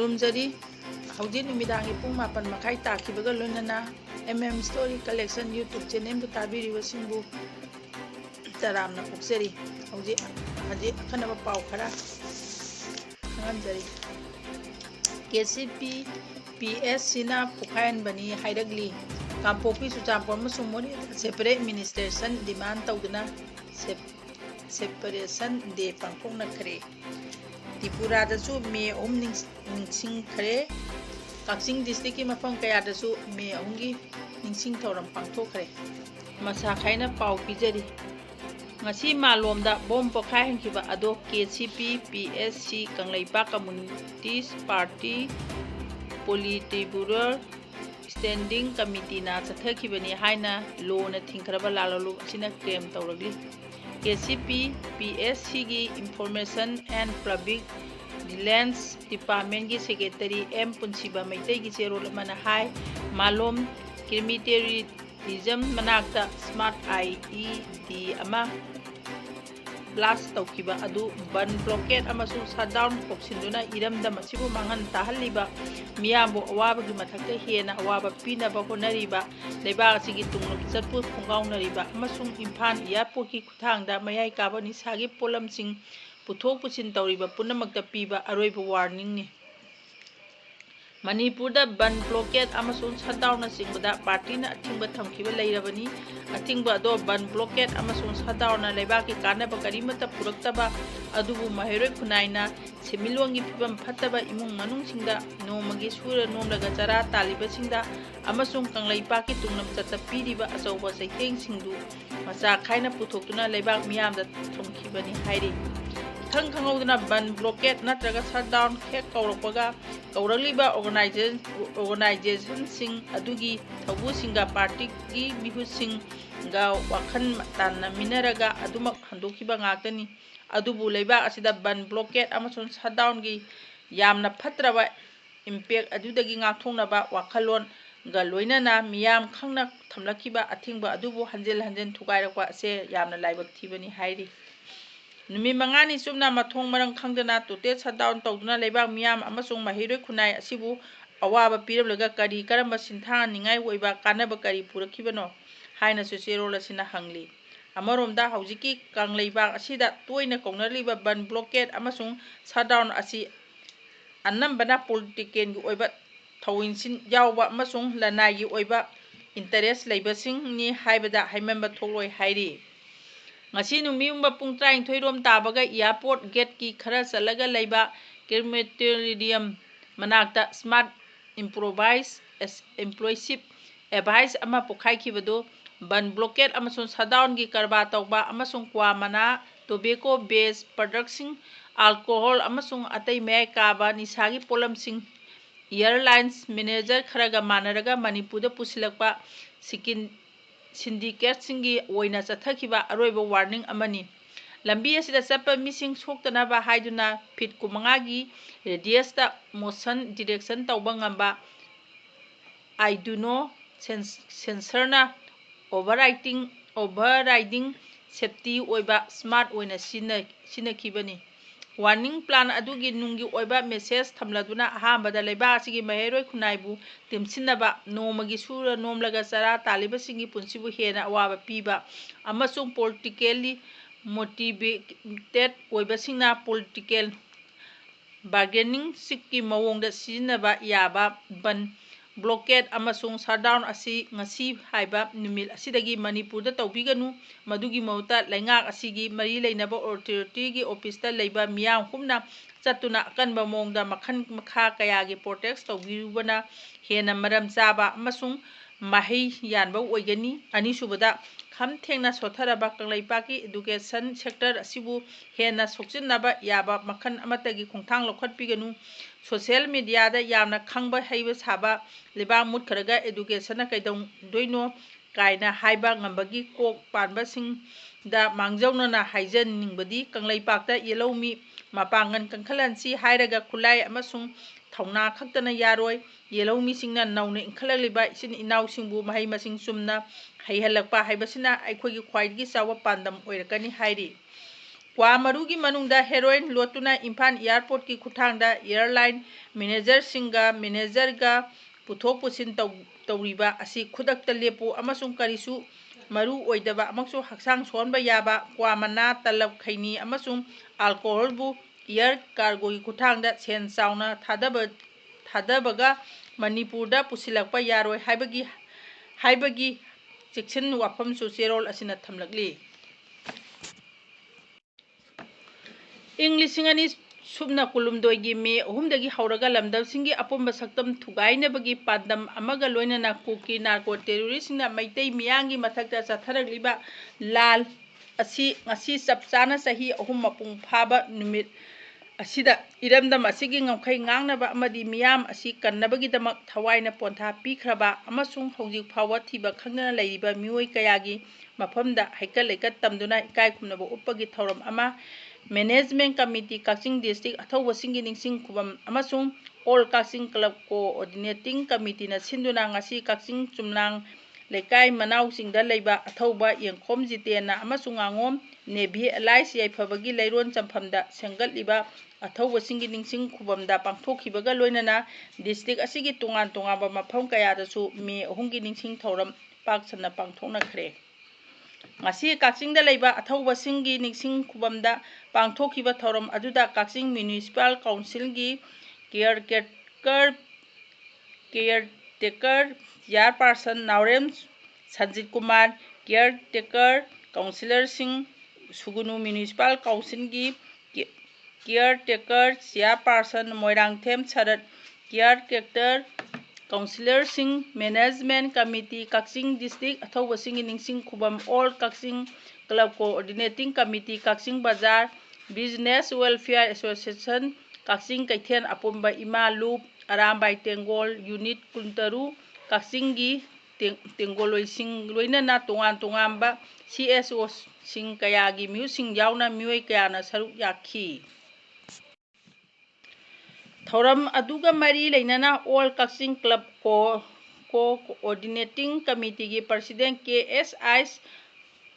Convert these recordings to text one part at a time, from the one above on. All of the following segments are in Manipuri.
खुरुमजरी हौजी नुमिदांगी पुंग मापन मखाई ताखिबगा लोनना स्टोरी कलेक्शन यूट्यूब चैनल बु ताबिरिबसिंबु तरामना पोक्चरी हौजी हजी अखनबा पाव खरा खंगमजरी KCP PSC ना पोखैनबनी हायरकली कांपोपी सुचांपोर मसुंग मोरी सेपरेट एडमिनिस्ट्रेशन डिमांड तौदना सेपरेशन डे पांगथोकनखरे त्रिपुरादसु मे 3 निंगसिंखरे काक्सिंग डिस्ट्रिक्ट की मफम कयादसु मे 3 की निंगसिंग थौरम पांगथोखरे मसा खाइना पाव पिजरी ngasi malomda bom pokhai hangkiba ado KCP PSC Kanglaipa Communities Party Politburo Standing Committee na chathakibani haina law na thingkraba lalalu asina claim tawragli KCP PSC gi Information and Public Relations Department gi Secretary M Punsiba Maitai gi cherol mana hai malom crematorium manakta smart IED ama blast taukiba adu ban blockade amasu shutdown kopsinduna iramda masibu mangan tahaliba miyambo awaba gi mathakta hena awaba pinaba honariba leba asigi tunglo chatpu khongaunariba amasung Imphal airport ki khuthangda mayai kabani sagi polamsing puthok puchin tawriba punamakta piba aroiba warning ni Manipur da ban blockade amasung shutdown na singbada party na athingba thamkiba leirabani athingba do ban blockade amasung shutdown na leba ki kanaba karimata puraktaba adubu mahiroi khunaina semilwangi pibam phattaba imung manung singda nomagi sura nomlaga chara taliba singda amasung kanglaipa ki tungnam chatta piriba achauba saiteng singdu macha khaina puthoktuna leba miyamda thongkhibani hairi khanguduna ban blockade natraga shutdown khek kaurokpaga kauraliba organization sing adugi thabu singa party gi mihu sing ga wakhan tanna minaraga adumak handokiba ngaktani adubu leiba asida ban blockade amason shutdown gi yamna phatraba impact adudagi ngakthongnaba wakhalon ga loinana miyam khangna thamlakiba athingba adubu hanjel thugairakwa ase yamna laibak thibani hairi numi mangani sumna mathong marang khangdana total shutdown tawduna leibak miyam amasung mahiroi khunai asibu awaba pirablaga kari karamba sinthang ningai oiba kanaba kari purakhibano haina sucherol asina hangli amaromda haujiki kangleibak asida toina kaunarliba ban blockade amasung shutdown asi annambana political gi oiba thawinsin yawba amasung lanai gi oiba interest leibasing ni haibada haimamba tholoi hairi ngasi numiyumba pung 12 rom tabaga airport gate ki khara chalaga leiba crematorium manakta smart improvised employship advice ama pokhai khibado ban blockade amason shutdown gi karba tawba amasung kwa mana tobacco based production alcohol amasung atai mai kaba nisagi polamsing airlines manager kharaga manaraga Manipur da pusilakpa sikin syndicate singi oina chathakiba aroiba warning amani lambi asida chappa mising soktanaba haiduna feet 9 gi radius ta motion direction tawba ngamba I do no sensor na overriding safety oiba smart oina sinakibani warning plan adugi nungi oiba message thamladuna ahambada leiba asigi mahiroi khunaibu timsinaba nomagi sura nomlaga chara taliba singi punsibu hena awaba piba amasung politically motivated oiba singna political bargaining sikki mawongda sinaba yaba ban blockade amasung shutdown asi ngasi haiba numil asidagi Manipur da tawbiganu madugi mauta laingak asigi mari leinaba authority gi office ta leiba miyam humna chatuna kanba mongda makha kaya gi protect tawbirubana hena maram chaba amasung mahai yanba oigani ani subada kham thengna sotharaba kanglaipa ki education sector asibu hena sokchinnaba yaba makhan amatagi khongthang lokhatpiganu social media da yamna khangba haiba saba leba mut kharaga education na kaidong doino kaina haiba ngambagi kok panba sing da mangjawna na haijan ningbadi kanglaipak ta yelomi mapangan kankhalansi hairaga khulai amasung thauna khaktana yaroi yelomi singna nauna inkhalaliba isin inaw singbu mahai masing sumna haihalakpa haibasina aikhogi khwaidgi chawa pandam oirakani hairi kwa marugi manungda heroin lotuna Imphal airport ki khutangda airline manager managerga puthok pusin tawriba asi khudakta lepu amasung karisu maru oidaba amaksu haksang sonba yaba kwa mana talab khaini amasung alcohol bu air cargo ki khutangda sen chauna thadabaga Manipurda pusilakpa yaroi haibagi cheksin wafam su cherol asina thamlakli English ngani subna kulumdoi gi me ahumdagi hauraga lamdamsingi apumba saktam thugainabagi pandam amaga loinana kuki narco terrorist na maitai miyangi mathakta chatharagliba lal asi ngasi chapchana sahi ahum mapung phaba numit asida iramdam asigi ngamkhai ngangnaba amadi miyam asi kannabagi damak thawaina pontha pikhraba amasung hojik phawa thiba khangna leiriba mioi kayagi mafamda haikal leikat tamduna ikai khumnaba uppagi thoram ama Management Committee Kaching District Athauba Singi Ningsing Khubam amasung All Kaching Club Coordinating Committee na sinduna ngasi Kaching Chumlang Lekai Manau Singda Leiba Athauba Yengkhom Jitena amasung Angom Navy Alliance Yaifabagi Leiron Champhamda Sengatliba Athauba Singi Ningsing Khubamda Pangthokhibaga Loinana District asigi tungan ba mafam kayadasu me ahungi ningsing thoram pak sanna pangthoknakhre ngasi Kachingda leiba athauba singi ningsing khubamda pangthokhiba thoram aduda Kaching Municipal Council gi caretaker chairperson Naurem Sanjit Kumar caretaker councillor sing Sugunu Municipal Council gi caretaker chairperson Moirangthem Sarat caretaker Councillor Singh Management Committee Kaching District Athauba Singi Ningsing Khubam All Kaching Club Coordinating Committee Kaching Bazar Business Welfare Association Kaching Kaithen Apumba Ima Loop Arambai Tengol Unit Kuntaru Kaching gi Tengoloi Sing Loinana Tongamba CSO Sing Kayagi Mu Sing Yauna Muoi Kayana Saruk Yakhi Thoram aduga mari leinana All Kaching Club Coordinating Committee gi President KSI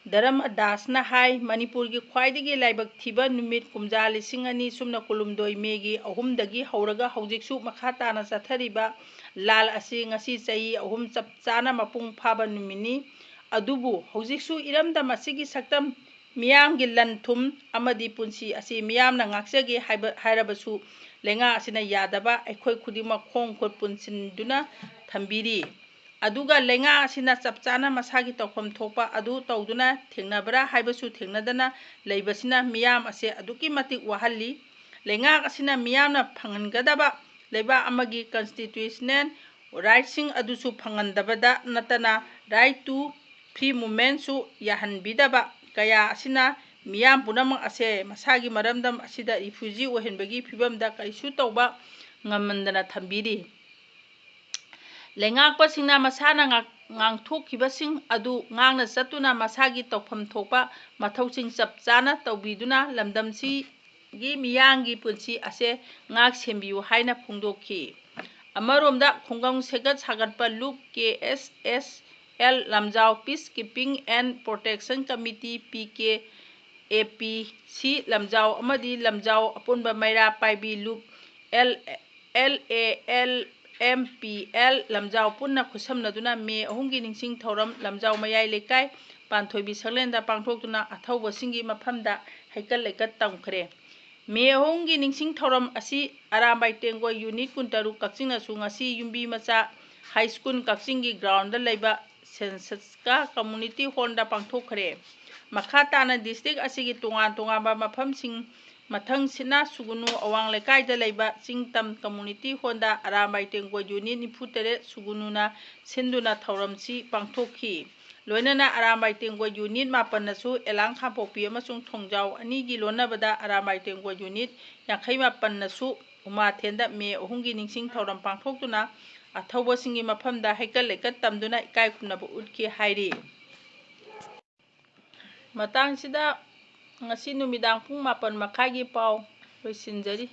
Dharam Das na hai Manipur gi khwaidagi laibak thiba numit kumja lising ani sumna kulumdoi megi ahumdagi hauraga haujiksu makha na chathariba lal asi ngasi chai ahum chapchana mapung phaba numini adubu haujiksu iramda masigi saktam miyam gi lanthum amadi punsi asi miyam na ngaksage hairabasu lenga asina yadaba aikhoi khudima khong khot punsinduna thambiri aduga lenga asina chapchana masagi tawkham thokpa adu tawduna thengnabra haibasu thengnadana leibasina miyam ase aduki matik wahalli lenga asina miyamna phangangadaba leiba amagi constitutional rightsing adusu phangandabada natana right to free movement su yahanbidaba kaya asina miyam punamang ase masagi maramdam asida refugee ohenbagi phibamda kaisu tawba ngamandana thambiri lengakpa singna masana ngangthokibasing adu ngangna chatuna masagi tawpham thokpa mathausing chapchana tawbiduna lamdamsi gi miyangi punsi ase ngak sembiu haina phungdokhi amaromda khonggang segat sagatpa loop KSSL lamjau Peacekeeping and Protection Committee PKAPC lamjau amadi lamjau apunba maira paibi loop LALMPL lamjau punna khusamnaduna me ahungi ningsing thoram lamjau mayai lekai panthoibi saglenda pangthoktuna athauba singi mafamda haikal leikat tamkhre me ahungi ningsing thoram asi arambai tengoi unit kuntaru Kachingna su ngasi yumbi macha high school Kaching gi ground da leiba sensaska community hall da pangthokre makhatana district asigi tungan ba mafamsing mathang sina sugunu awang lekai da leiba chingtam community honda arambai tengoi unit nifutere sugununa sinduna thauramsi pangthokhi loinana arambai tengoi unit mapanna su elang khapopi amasung thongjau ani gi lonabada arambai tengoi unit yakhai mapanna su uma thenda me ahungi ningsing thauram pangthoktuna athauba singi mafamda haikal leikat tamduna ikai khunaba utki hairi matang sida ngasi numidang pung 4 makhagi pau loisinjari